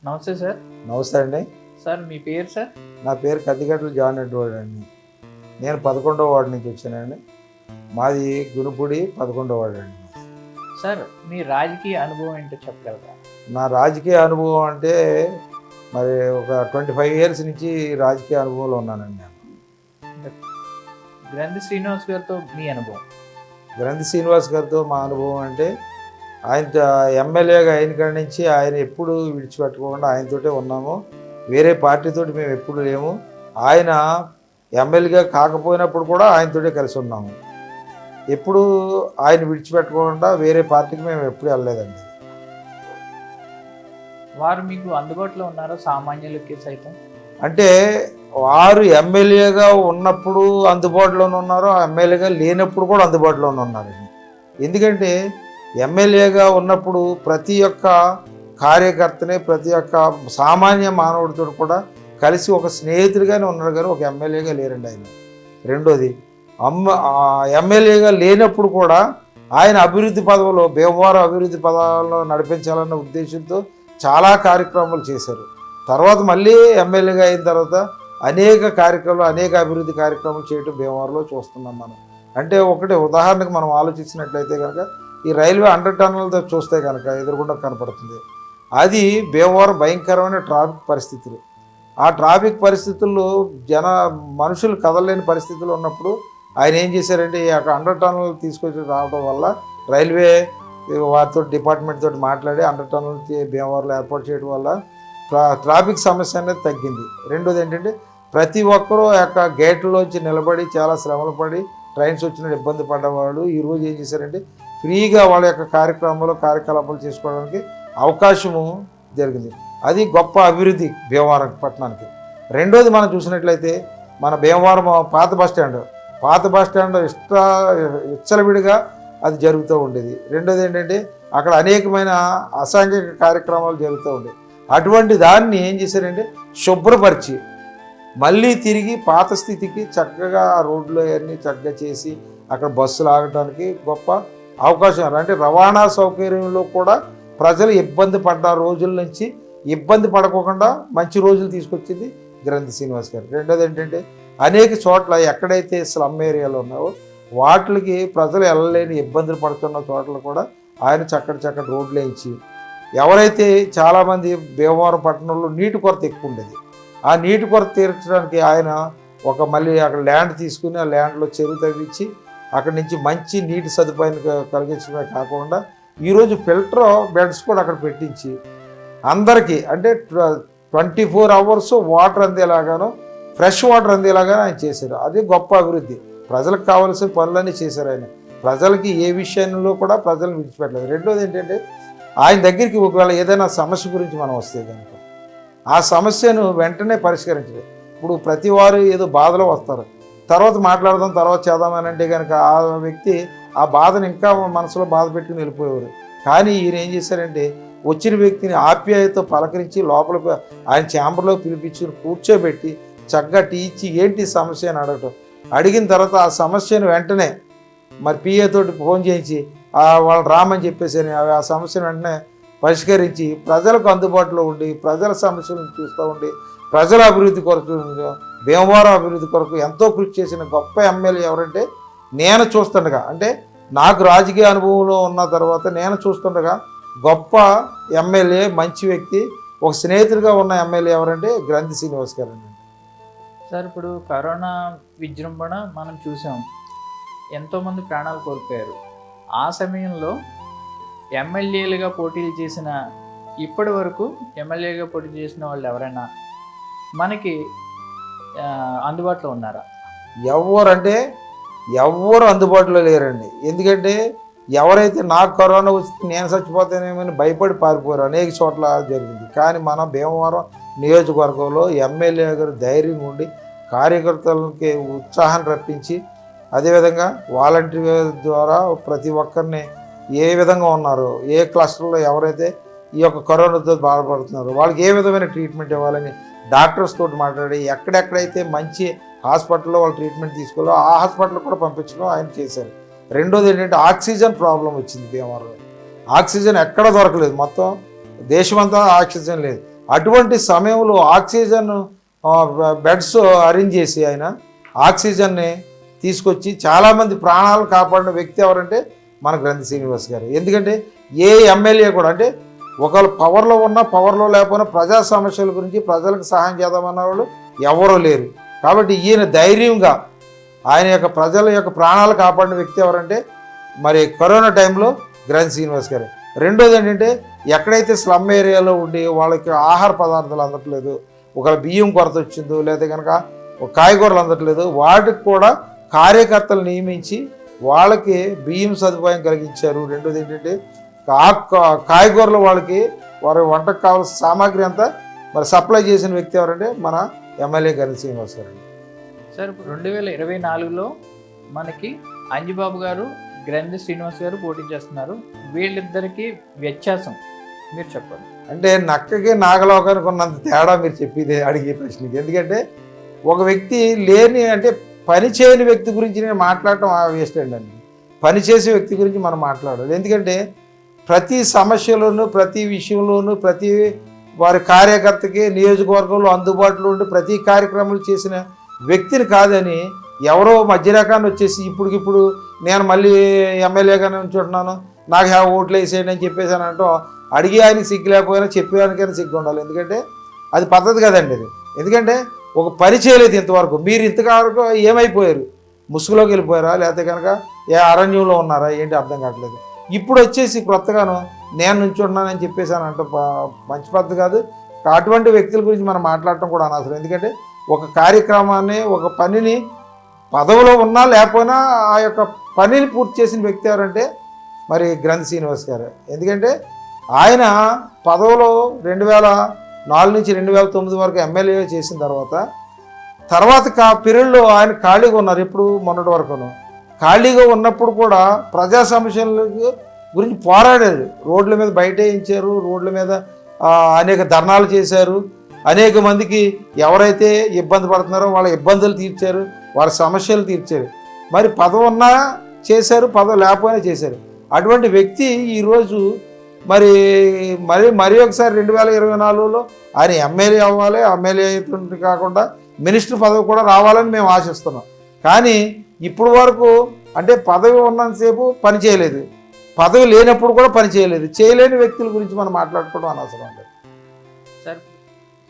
నమస్తే సార్. నమస్తే అండి. సార్ మీ పేరు సార్? నా పేరు కత్తిగట్ల జాన్ ఎడ్వర్డ్ అండి. నేను 11వ వార్డు నుంచి వచ్చానండి. మాది గునుపూడి 11వ వార్డు అండి. సార్ మీ రాజకీయ అనుభవం ఏంటో చెప్పగలరా? నా రాజకీయ అనుభవం అంటే మరి ఒక 25 ఇయర్స్ నుంచి రాజకీయ అనుభవంలో ఉన్నానండి నేను. గ్రంథి శ్రీనివాస్ గారితో మీ అనుభవం? గ్రంథి శ్రీనివాస్ గారితో మా అనుభవం అంటే ఆయన ఎమ్మెల్యేగా అయిన కాడి నుంచి ఆయన ఎప్పుడు విడిచిపెట్టుకోకుండా ఆయనతోటే ఉన్నాము. వేరే పార్టీతోటి మేము ఎప్పుడు లేము. ఆయన ఎమ్మెల్యేగా కాకపోయినప్పుడు కూడా ఆయనతోటే కలిసి ఉన్నాము. ఎప్పుడు ఆయన విడిచిపెట్టుకోకుండా వేరే పార్టీకి మేము ఎప్పుడు వెళ్ళలేదండి. వారు మీకు అందుబాటులో ఉన్నారో సామాన్యులకి సైతం? అంటే వారు ఎమ్మెల్యేగా ఉన్నప్పుడు అందుబాటులోనే ఉన్నారు, ఎమ్మెల్యేగా లేనప్పుడు కూడా అందుబాటులోనే ఉన్నారండి. ఎందుకంటే ఎమ్మెల్యేగా ఉన్నప్పుడు ప్రతి ఒక్క కార్యకర్తని, ప్రతి ఒక్క సామాన్య మానవుడితో కూడా కలిసి ఒక స్నేహితుడిగానే ఉన్నారు, కానీ ఒక ఎమ్మెల్యేగా లేరండి ఆయన. రెండోది ఎమ్మెల్యేగా లేనప్పుడు కూడా ఆయన అభివృద్ధి పదవులో భీమవరం అభివృద్ధి పదవుల్లో నడిపించాలన్న ఉద్దేశంతో చాలా కార్యక్రమాలు చేశారు. తర్వాత మళ్ళీ ఎమ్మెల్యేగా అయిన తర్వాత అనేక కార్యక్రమాలు, అనేక అభివృద్ధి కార్యక్రమాలు చేయడం భీమవరంలో చూస్తున్నాం మనం. అంటే ఒకటి ఉదాహరణకు మనం ఆలోచించినట్లయితే కనుక ఈ రైల్వే 100 టన్నులతో చూస్తే కనుక ఎదురుగుండా కనపడుతుంది. అది భీమవరం భయంకరమైన ట్రాఫిక్ పరిస్థితులు. ఆ ట్రాఫిక్ పరిస్థితుల్లో మనుషులు కదలలేని పరిస్థితులు ఉన్నప్పుడు ఆయన ఏం చేశారంటే అక్కడ 100 టన్నులు తీసుకొచ్చి రావడం వల్ల రైల్వే వారితో డిపార్ట్మెంట్ తోటి మాట్లాడి 100 టన్నులు భీమవరంలో ఏర్పాటు చేయడం వల్ల ట్రాఫిక్ సమస్య అనేది తగ్గింది. రెండోది ఏంటంటే ప్రతి ఒక్కరూ యొక్క గేట్లోంచి నిలబడి చాలా శ్రమలు పడి ట్రైన్స్ వచ్చిన ఇబ్బంది పడ్డవాళ్ళు ఈరోజు ఏం చేశారంటే ఫ్రీగా వాళ్ళ యొక్క కార్యకలాపాలు చేసుకోవడానికి అవకాశము జరిగింది. అది గొప్ప అభివృద్ధి భీమవరం పట్టణానికి. రెండోది మనం చూసినట్లయితే మన భీమవరం పాత బస్టాండ్ ఇచ్చలవిడిగా అది జరుగుతూ ఉండేది. రెండోది ఏంటంటే అక్కడ అనేకమైన అసాంఘిక కార్యక్రమాలు జరుగుతూ ఉండేవి. అటువంటి దాన్ని ఏం చేశారంటే శుభ్రపరిచి మళ్ళీ తిరిగి పాత స్థితికి చక్కగా ఆ రోడ్లు అన్నీ చక్కగా చేసి అక్కడ బస్సులు ఆగటానికి గొప్ప అవకాశం. అంటే రవాణా సౌకర్యంలో కూడా ప్రజలు ఇబ్బంది పడ్డ రోజుల నుంచి ఇబ్బంది పడకుండా మంచి రోజులు తీసుకొచ్చింది గ్రంథి శ్రీనివాస్ గారు. రెండోది ఏంటంటే అనేక చోట్ల ఎక్కడైతే స్లమ్ ఏరియాలు ఉన్నావో వాటికి ప్రజలు వెళ్ళలేని ఇబ్బందులు పడుతున్న చోట్ల కూడా ఆయన చక్కటి రోడ్లు వేయించి ఎవరైతే చాలామంది భీమవరం పట్టణంలో నీటి కొరత ఎక్కువ ఉండేది, ఆ నీటి కొరత తీర్చడానికి ఆయన మళ్ళీ అక్కడ ల్యాండ్ తీసుకుని ఆ ల్యాండ్లో చెరువు తవ్వించి అక్కడి నుంచి మంచి నీటి సదుపాయాన్ని కలిగించడమే కాకుండా ఈరోజు ఫిల్టర్ బెడ్స్ కూడా అక్కడ పెట్టించి అందరికీ అంటే 24 అవర్స్ వాటర్ అందేలాగాను ఫ్రెష్ వాటర్ అందేలాగాను ఆయన చేశారు. అది గొప్ప అభివృద్ధి. ప్రజలకు కావాల్సిన పనులన్నీ చేశారు ఆయన. ప్రజలకి ఏ విషయంలో కూడా ప్రజలను విడిచిపెట్టలేదు. రెండోది ఏంటంటే ఆయన దగ్గరికి ఒకవేళ ఏదైనా సమస్య గురించి మనం వస్తే కనుక ఆ సమస్యను వెంటనే పరిష్కరించలేదు. ఇప్పుడు ప్రతి వారు ఏదో బాధలో వస్తారు, తర్వాత మాట్లాడదాం, తర్వాత చేద్దామని అంటే కనుక ఆ వ్యక్తి ఆ బాధను ఇంకా మనసులో బాధ పెట్టుకుని వెళ్ళిపోయేవారు. కానీ ఈయన ఏం చేశారంటే వచ్చిన వ్యక్తిని ఆప్యాయతతో పలకరించి లోపల ఆయన ఛాంబర్లో పిలిపించుకుని కూర్చోబెట్టి చక్కగా టీ ఇచ్చి ఏంటి సమస్య అని అడిగిన తర్వాత ఆ సమస్యను వెంటనే మరి పిఏ తోటి ఫోన్ చేయించి వాళ్ళు రామని చెప్పేసి ఆ సమస్యను వెంటనే పరిష్కరించి ప్రజలకు అందుబాటులో ఉండి ప్రజల సమస్యలను చూస్తూ ఉండి ప్రజల అభివృద్ధి కొరకు భీమవరం అభివృద్ధి కొరకు ఎంతో కృషి చేసిన గొప్ప ఎమ్మెల్యే ఎవరంటే నేను చూస్తుండగా, అంటే నాకు రాజకీయ అనుభవంలో ఉన్న తర్వాత నేను చూస్తుండగా గొప్ప ఎమ్మెల్యే, మంచి వ్యక్తి, ఒక స్నేహితుడిగా ఉన్న ఎమ్మెల్యే ఎవరంటే గ్రంథి శ్రీనివాస్ గారు అండి. సార్ ఇప్పుడు కరోనా విజృంభణ మనం చూసాం, ఎంతోమంది ప్రాణాలు కోల్పోయారు. ఆ సమయంలో ఎమ్మెల్యేలుగా పోటీలు చేసిన ఇప్పటి వరకు ఎమ్మెల్యేగా పోటీ చేసిన వాళ్ళు ఎవరైనా మనకి అందుబాటులో ఉన్నారా? ఎవరు అందుబాటులో లేరండి. ఎందుకంటే ఎవరైతే నాకు కరోనా వచ్చి నేను చచ్చిపోతానేమని భయపడి పారిపోయారు అనేక చోట్ల జరిగింది. కానీ మన భీమవరం నియోజకవర్గంలో ఎమ్మెల్యే గారు ధైర్యం ఉండి కార్యకర్తలకి ఉత్సాహాన్ని రప్పించి అదేవిధంగా వాలంటీర్ ద్వారా ప్రతి ఒక్కరిని ఏ విధంగా ఉన్నారో, ఏ క్లస్టర్లో ఎవరైతే ఈ యొక్క కరోనాతో బాధపడుతున్నారో వాళ్ళకి ఏ విధమైన ట్రీట్మెంట్ ఇవ్వాలని డాక్టర్స్ తోటి మాట్లాడి ఎక్కడెక్కడైతే మంచి హాస్పిటల్లో వాళ్ళు ట్రీట్మెంట్ తీసుకోవాలో ఆ హాస్పిటల్ కూడా పంపించడం ఆయన చేశారు. రెండోది ఏంటంటే ఆక్సిజన్ ప్రాబ్లం వచ్చింది భీమవరంలో. ఆక్సిజన్ ఎక్కడ దొరకలేదు, మొత్తం దేశమంతా ఆక్సిజన్ లేదు. అటువంటి సమయంలో ఆక్సిజన్ బెడ్స్ అరేంజ్ చేసి ఆయన ఆక్సిజన్ని తీసుకొచ్చి చాలామంది ప్రాణాలు కాపాడిన వ్యక్తి ఎవరంటే మన గ్రంథి శ్రీనివాస్ గారు. ఎందుకంటే ఏ ఎమ్మెల్యే కూడా అంటే ఒకళ్ళు పవర్లో ఉన్నా పవర్లో లేకపోయినా ప్రజా సమస్యల గురించి ప్రజలకు సహాయం చేద్దామన్న వాళ్ళు ఎవరూ లేరు. కాబట్టి ఈయన ధైర్యంగా ఆయన యొక్క ప్రజల యొక్క ప్రాణాలు కాపాడిన వ్యక్తి ఎవరంటే మరి కరోనా టైంలో గ్రంథి శ్రీనివాస్ గారు. రెండోది ఏంటంటే ఎక్కడైతే స్లమ్ ఏరియాలో ఉండి వాళ్ళకి ఆహార పదార్థాలు అందట్లేదు, ఒక బియ్యం కొరత వచ్చిందో లేదా కనుక కాయగూరలు అందట్లేదు, వాటికి కూడా కార్యకర్తలు నియమించి వాళ్ళకి బియ్యం సదుపాయం కలిగించారు. రెండోది ఏంటంటే కాయగూరలు వాళ్ళకి వారి వంటకు కావాల్సిన సామాగ్రి అంతా మరి సప్లై చేసిన వ్యక్తి ఎవరంటే మన ఎమ్మెల్యే గ్రంథి శ్రీనివాస్ గారు. సార్ 2024లో మనకి అంజిబాబు గారు గ్రంథి శ్రీనివాస్ గారు పోటీ చేస్తున్నారు. వీళ్ళిద్దరికి వ్యత్యాసం మీరు చెప్పండి. అంటే నక్కకి నాగలోకానికి ఉన్నంత తేడా మీరు చెప్పేది అడిగే ప్రశ్నకి. ఎందుకంటే ఒక వ్యక్తి లేని అంటే పని చేయని వ్యక్తి గురించి నేను మాట్లాడటం వేస్ట్ అండి. పని చేసే వ్యక్తి గురించి మనం మాట్లాడాలి. ఎందుకంటే ప్రతి సమస్యలోనూ ప్రతి విషయంలోనూ ప్రతి వారి కార్యకర్తకి నియోజకవర్గంలో అందుబాటులో ఉండి ప్రతి కార్యక్రమాలు చేసిన వ్యక్తిని కాదని ఎవరో మధ్యరకాన్ని వచ్చేసి ఇప్పటికిప్పుడు నేను మళ్ళీ ఎమ్మెల్యేగానే ఉంచుంటున్నాను, నాకు ఓట్లు వేసేయండి అని చెప్పేసాను అంటూ అడిగి ఆయనకి సిగ్గు లేకపోయినా చెప్పేదానికైనా సిగ్గు ఉండాలి. ఎందుకంటే అది పద్ధతి కదండి అది. ఎందుకంటే ఒక పని చేయలేదు ఇంతవరకు. మీరు ఇంతవరకు ఏమైపోయారు? ముసుగులోకి వెళ్ళిపోయారా లేకపోతే కనుక ఏ అరణ్యంలో ఉన్నారా ఏంటి అర్థం కావట్లేదు. ఇప్పుడు వచ్చేసి కొత్తగాను నేను నుంచున్నానని చెప్పేసాను అంటే మంచి పద్ధతి కాదు. అటువంటి వ్యక్తుల గురించి మనం మాట్లాడటం కూడా అనవసరం. ఎందుకంటే ఒక కార్యక్రమాన్ని ఒక పనిని పదవిలో ఉన్నా లేకపోయినా ఆ యొక్క పనిని పూర్తి చేసిన వ్యక్తి ఎవరంటే మరి గ్రంథి శ్రీనివాస్ గారు. ఎందుకంటే ఆయన పదవిలో 2004 నుంచి 2009 వరకు ఎమ్మెల్యే చేసిన తర్వాత పీరియడ్లో ఆయన ఖాళీగా ఉన్నారు. ఇప్పుడు మొన్నటి వరకును ఖాళీగా ఉన్నప్పుడు కూడా ప్రజా సమస్యల గురించి పోరాడారు. రోడ్ల మీద బయటేయించారు, రోడ్ల మీద అనేక ధర్నాలు చేశారు, అనేక మందికి ఎవరైతే ఇబ్బంది పడుతున్నారో వాళ్ళ ఇబ్బందులు తీర్చారు, వాళ్ళ సమస్యలు తీర్చారు. మరి పదవి ఉన్నా చేశారు, పదవి లేకపోయినా చేశారు. అటువంటి వ్యక్తి ఈరోజు మరి ఒకసారి 2024లో ఆయన ఎమ్మెల్యే అవ్వాలి, ఎమ్మెల్యే కాకుండా మినిస్టర్ పదవి కూడా రావాలని మేము ఆశిస్తున్నాం. కానీ ఇప్పుడు వరకు అంటే పదవి ఉన్నంతసేపు పని చేయలేదు, పదవి లేనప్పుడు కూడా పని చేయలేదు. చేయలేని వ్యక్తుల గురించి మనం మాట్లాడుకోవడం అనవసరం అండి.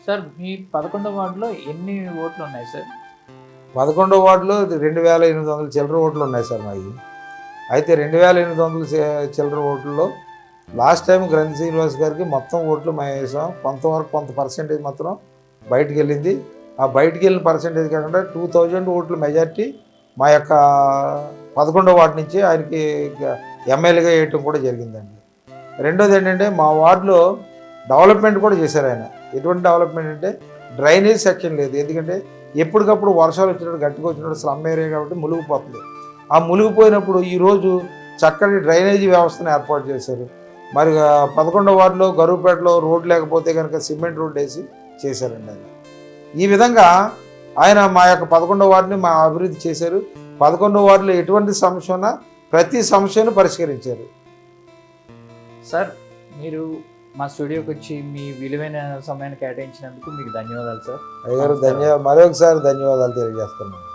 సార్ మీ 11వ వార్డులో ఎన్ని ఓట్లు ఉన్నాయి సార్? 11వ వార్డులో 2800 చిల్లర ఓట్లు ఉన్నాయి సార్ మావి. అయితే 2800 చిల్లర ఓట్లలో లాస్ట్ టైం గ్రంథి శ్రీనివాస్ గారికి మొత్తం ఓట్లు మేము వేసాం. కొంత పర్సెంటేజ్ మాత్రం బయటికి వెళ్ళింది. ఆ బయటికి వెళ్ళిన పర్సెంటేజ్ కాకుండా 2000 ఓట్లు మెజార్టీ మా యొక్క 11వ వార్డు నుంచి ఆయనకి ఎమ్మెల్యేగా వేయటం కూడా జరిగిందండి. రెండోది ఏంటంటే మా వార్డులో డెవలప్మెంట్ కూడా చేశారు ఆయన. ఎటువంటి డెవలప్మెంట్ అంటే డ్రైనేజ్ సెక్షన్ లేదు. ఎందుకంటే ఎప్పటికప్పుడు వర్షాలు వచ్చినప్పుడు గట్టిగా వచ్చినప్పుడు స్లమ్ ఏరియా కాబట్టి మునిగిపోతుంది. ఆ మునిగిపోయినప్పుడు ఈరోజు చక్కటి డ్రైనేజీ వ్యవస్థను ఏర్పాటు చేశారు. మరి 11వ వార్డులో గరువుపేటలో రోడ్ లేకపోతే కనుక సిమెంట్ రోడ్ వేసి చేశారండి ఆయన. ఈ విధంగా ఆయన మా యొక్క 11వ వార్డుని మా అభివృద్ధి చేశారు. 11వ వార్డులో ఎటువంటి సమస్య ఉన్నా ప్రతి సమస్యను పరిష్కరించారు. సార్ మీరు మా స్టూడియోకి వచ్చి మీ విలువైన సమయాన్ని కేటాయించినందుకు మీకు ధన్యవాదాలు సార్. అయ్యారు మరొకసారి ధన్యవాదాలు తెలియజేస్తున్నాను.